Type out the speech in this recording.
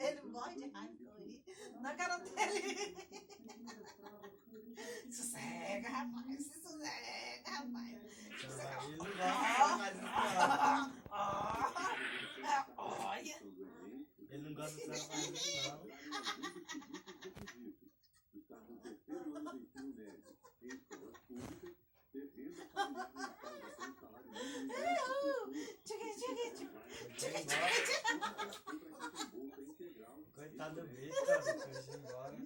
Ele morre de raiva com ele. Na cara dele. Sossega, rapaz. Sossega, rapaz. Sossega. Ele não gosta mais de Olha. Ele não gosta de mais não. Coitado do bicho, cara, foi embora.